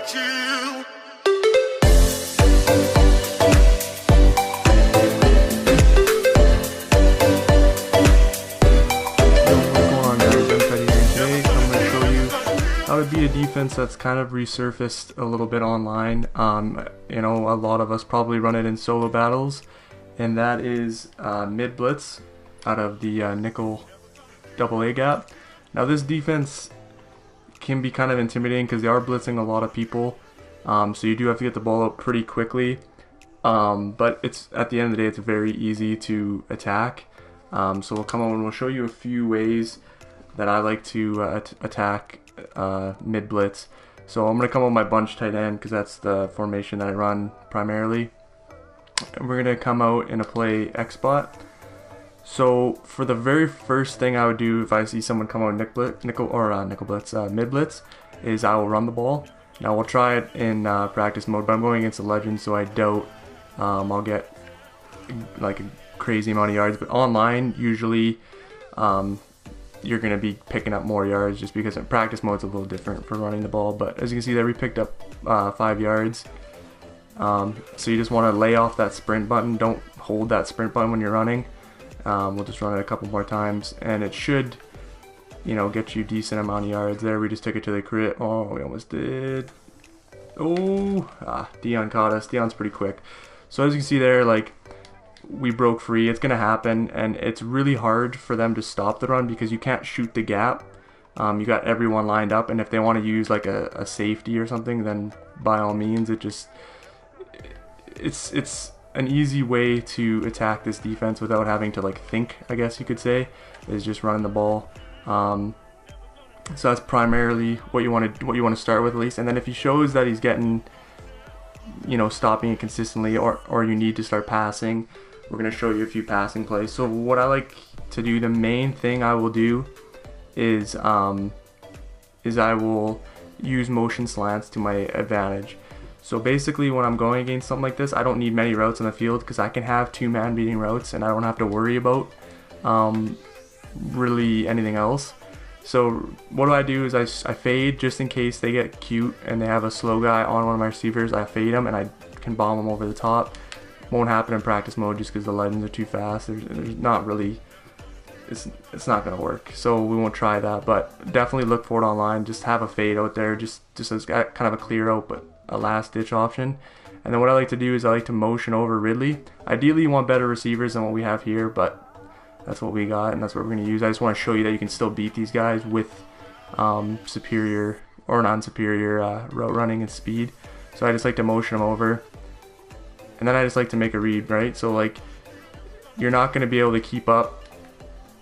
you. How to beat a defense that's kind of resurfaced a little bit online. You know, a lot of us probably run it in solo battles, and that is MID-BLITZ out of the nickel AA gap. Now this defense can be kind of intimidating because they are blitzing a lot of people, so you do have to get the ball out pretty quickly. But it's at the end of the day, it's very easy to attack. So we'll come on and we'll show you a few ways that I like to attack MID-BLITZ. So I'm going to come on my bunch tight end because that's the formation that I run primarily. And we're going to come out in a play X-spot. So for the very first thing I would do if I see someone come out MID-BLITZ is I will run the ball. Now we'll try it in practice mode, but I'm going against a legend, so I doubt I'll get like a crazy amount of yards. But online, usually you're going to be picking up more yards just because in practice mode it's a little different for running the ball. But as you can see there, we picked up 5 yards. So you just want to lay off that sprint button. Don't hold that sprint button when you're running. We'll just run it a couple more times and it should, you know, get you a decent amount of yards there. We just took it to the crit. Oh, we almost did. Oh, Dion caught us. Dion's pretty quick. So as you can see there, like, we broke free. It's gonna happen, and it's really hard for them to stop the run because you can't shoot the gap. You got everyone lined up, and if they want to use like a safety or something, then by all means, it's an easy way to attack this defense without having to like think, I guess you could say, is just running the ball. So that's primarily what you want to start with at least, and then if he shows that he's getting, you know, stopping it consistently, or you need to start passing, we're going to show you a few passing plays. So what I like to do, the main thing I will do is I will use motion slants to my advantage. So basically when I'm going against something like this, I don't need many routes on the field because I can have 2-man beating routes and I don't have to worry about really anything else. So what do is I fade just in case they get cute and they have a slow guy on one of my receivers. I fade them and I can bomb them over the top. Won't happen in practice mode just because the legends are too fast. There's not really, it's not gonna work. So we won't try that, but definitely look for it online. Just have a fade out there, just as kind of a clear out, but a last ditch option. And then what I like to do is I like to motion over Ridley. Ideally you want better receivers than what we have here, but that's what we got and that's what we're gonna use. I just want to show you that you can still beat these guys with superior or non-superior route running and speed. So I just like to motion them over. And then I just like to make a read, right? So like, you're not going to be able to keep up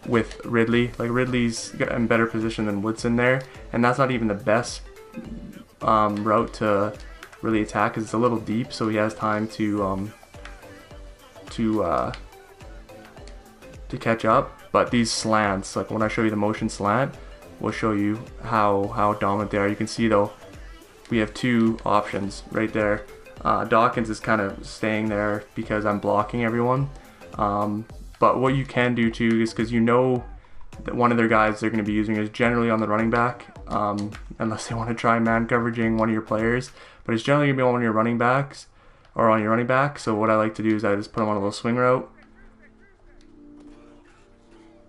with Ridley. Like Ridley's in better position than Woodson there, and that's not even the best route to really attack because it's a little deep, so he has time to catch up. But these slants, like when I show you the motion slant, will show you how dominant they are. You can see though, we have 2 options right there. Dawkins is kind of staying there because I'm blocking everyone. But what you can do too is, because you know that one of their guys they're going to be using is generally on the running back, unless they want to try man coveraging one of your players. But it's generally going to be on one of your running backs or on your running back. So what I like to do is I just put him on a little swing route.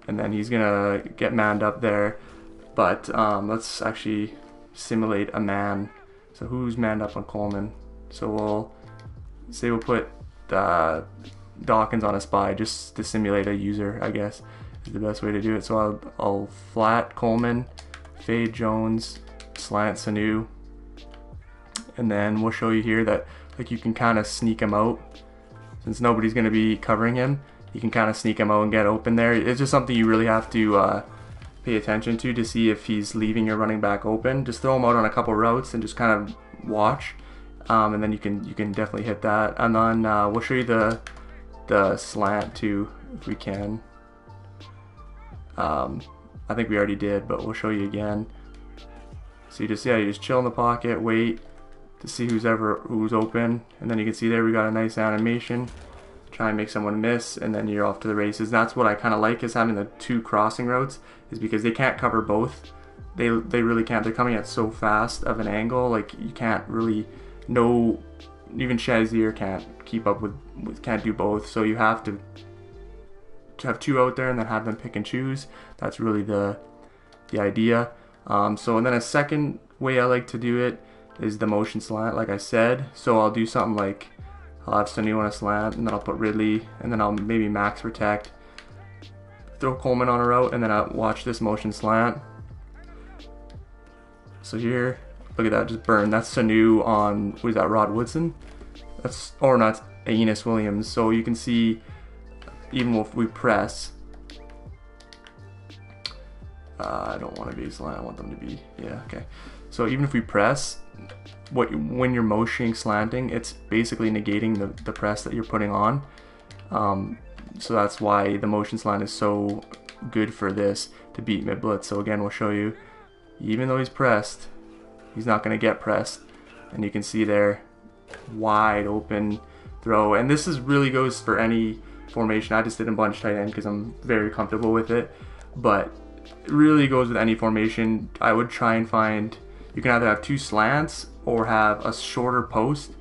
And then he's going to get manned up there. But let's actually simulate a man. So who's manned up on Coleman? So we'll say we'll put Dawkins on a spy just to simulate a user, I guess is the best way to do it. So I'll flat Coleman, fade Jones, slant Sanu, and then we'll show you here that like you can kind of sneak him out. Since nobody's going to be covering him, you can kind of sneak him out and get open there. It's just something you really have to pay attention to see if he's leaving your running back open. Just throw him out on a couple routes and just kind of watch. And then you can definitely hit that, and then we'll show you the slant too if we can. I think we already did, but we'll show you again. So you just chill in the pocket, wait to see who's open, and then you can see there we got a nice animation. Try and make someone miss, and then you're off to the races. And that's what I kind of like is having the 2 crossing routes, is because they can't cover both. they really can't. They're coming at so fast of an angle, like you can't really, no, even Shazier can't keep up with can't do both. So you have to have two out there and then have them pick and choose. That's really the idea. So and then a second way I like to do it is the motion slant, like I said. So I'll do something like I'll have Sanu on a slant, and then I'll put Ridley, and then I'll maybe max protect, throw Coleman on a route, and then I'll watch this motion slant. So here, look at that, just burn. That's Sanu on, what is that, Rod Woodson? That's, or not, Aeneas Williams. So you can see, even if we press, I don't want to be slant, I want them to be, yeah, okay. So even if we press, when you're motioning slanting, it's basically negating the press that you're putting on. So that's why the motion slant is so good for this, to beat mid-blitz. So again, we'll show you, even though he's pressed, he's not going to get pressed. And you can see there, wide open throw. And this really goes for any formation. I just did a bunch tight end because I'm very comfortable with it. But it really goes with any formation. I would try and find, you can either have two slants or have a shorter post.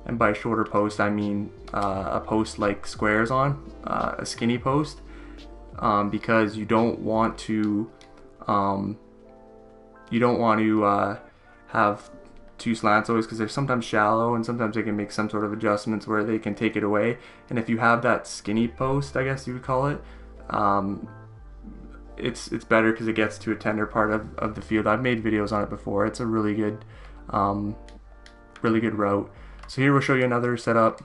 And by shorter post, I mean a post like squares on, a skinny post, because you don't want to have two slants always, because they're sometimes shallow and sometimes they can make some sort of adjustments where they can take it away. And if you have that skinny post, I guess you would call it, it's better because it gets to a tender part of the field. I've made videos on it before. It's a really good route. So here we'll show you another setup.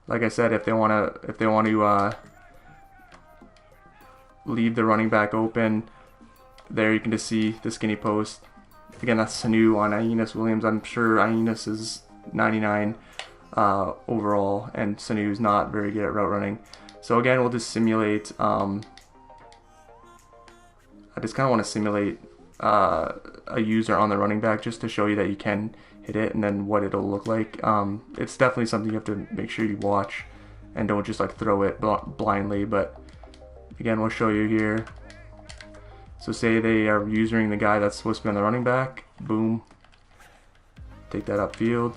Like I said, if they want to leave the running back open, there you can just see the skinny post. Again, that's Sanu on Aeneas Williams. I'm sure Aeneas is 99 overall, and Sanu's not very good at route running. So again, we'll just simulate. I just kind of want to simulate a user on the running back just to show you that you can hit it and then what it'll look like. It's definitely something you have to make sure you watch and don't just like throw it blindly. But again, we'll show you here. So say they are using the guy that's supposed to be on the running back, boom, take that upfield,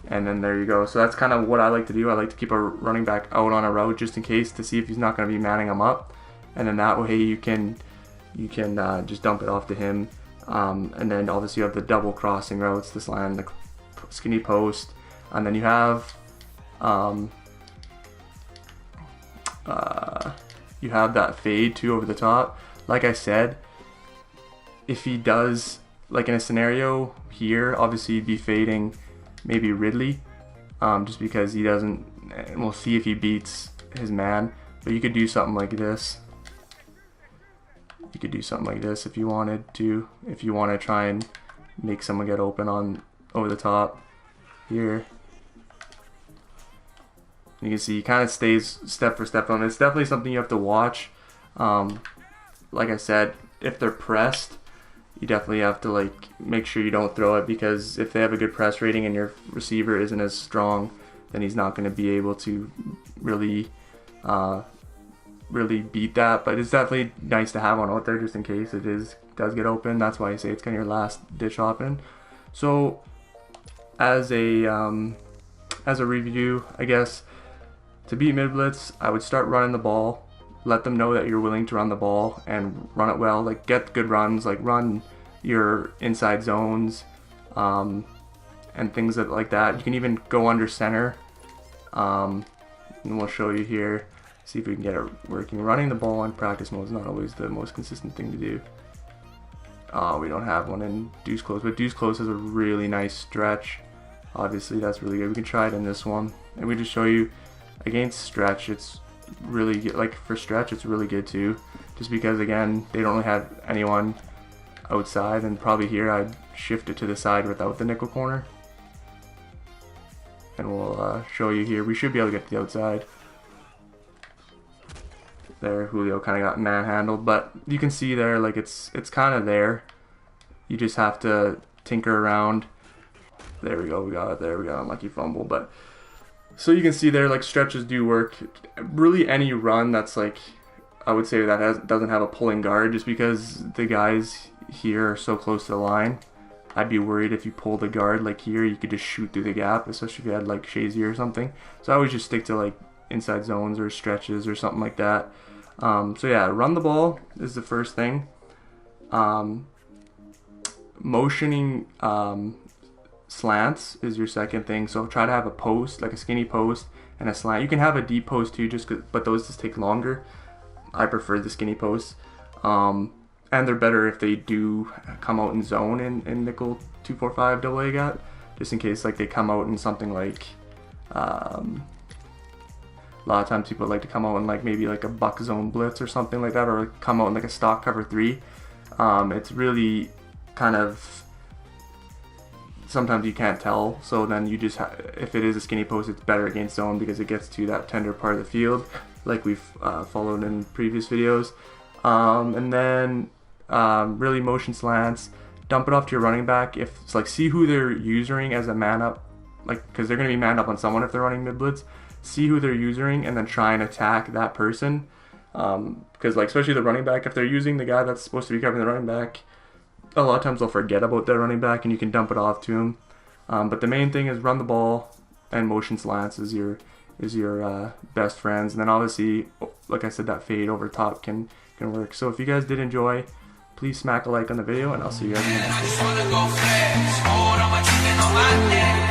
and then there you go. So that's kind of what I like to do. I like to keep a running back out on a route just in case, to see if he's not going to be manning him up, and then that way you can just dump it off to him. And then obviously you have the double crossing routes, the slant, the skinny post, and then you have that fade too over the top. Like I said, if he does, like in a scenario here, obviously you'd be fading maybe Ridley, just because he doesn't, and we'll see if he beats his man. But you could do something like this. You could do something like this if you wanted to, if you want to try and make someone get open on over the top here. You can see he kind of stays step for step on. It's definitely something you have to watch. Like I said, if they're pressed, you definitely have to like make sure you don't throw it, because if they have a good press rating and your receiver isn't as strong, then he's not going to be able to really beat that. But it's definitely nice to have one out there just in case it does get open. That's why I say it's kind of your last ditch option. So as a review, I guess, to beat mid-blitz, I would start running the ball. Let them know that you're willing to run the ball and run it well. Like, get good runs, like run your inside zones, and things like that. You can even go under center, and we'll show you here. See if we can get it working. Running the ball in practice mode is not always the most consistent thing to do. We don't have one in deuce close, but deuce close is a really nice stretch. Obviously, that's really good. We can try it in this one, and we just show you against stretch. It's really good. Like for stretch, it's really good too, just because again they don't really have anyone outside, and probably here I'd shift it to the side without the nickel corner, and we'll show you here. We should be able to get to the outside. There, Julio kind of got manhandled, but you can see there, like it's kind of there. You just have to tinker around. There we go, we got it there. We got an unlucky fumble, but so you can see there, like stretches do work. Really, any run that's like I would say that doesn't have a pulling guard, just because the guys here are so close to the line. I'd be worried if you pull the guard like here, you could just shoot through the gap, especially if you had like Shazier or something. So I always just stick to like inside zones or stretches or something like that. So yeah, run the ball is the first thing. Motioning slants is your second thing. So try to have a post, like a skinny post and a slant. You can have a deep post too, but those just take longer. I prefer the skinny posts. And they're better if they do come out in zone in nickel 245 AA gap, just in case like they come out in something like a lot of times people like to come out in like maybe like a buck zone blitz or something like that, or come out in like a stock cover 3. It's really kind of, sometimes you can't tell, so then you just if it is a skinny post, it's better against zone because it gets to that tender part of the field, like we've followed in previous videos. And then really motion slants, dump it off to your running back. If it's like, see who they're using as a man up, like, because they're going to be manned up on someone if they're running mid blitz. See who they're using and then try and attack that person. Because like, especially the running back, if they're using the guy that's supposed to be covering the running back, a lot of times they'll forget about their running back and you can dump it off to him. But the main thing is run the ball, and motion slants is your best friends. And then obviously, like I said, that fade over top can work. So if you guys did enjoy, please smack a like on the video, and I'll see you guys in the next one.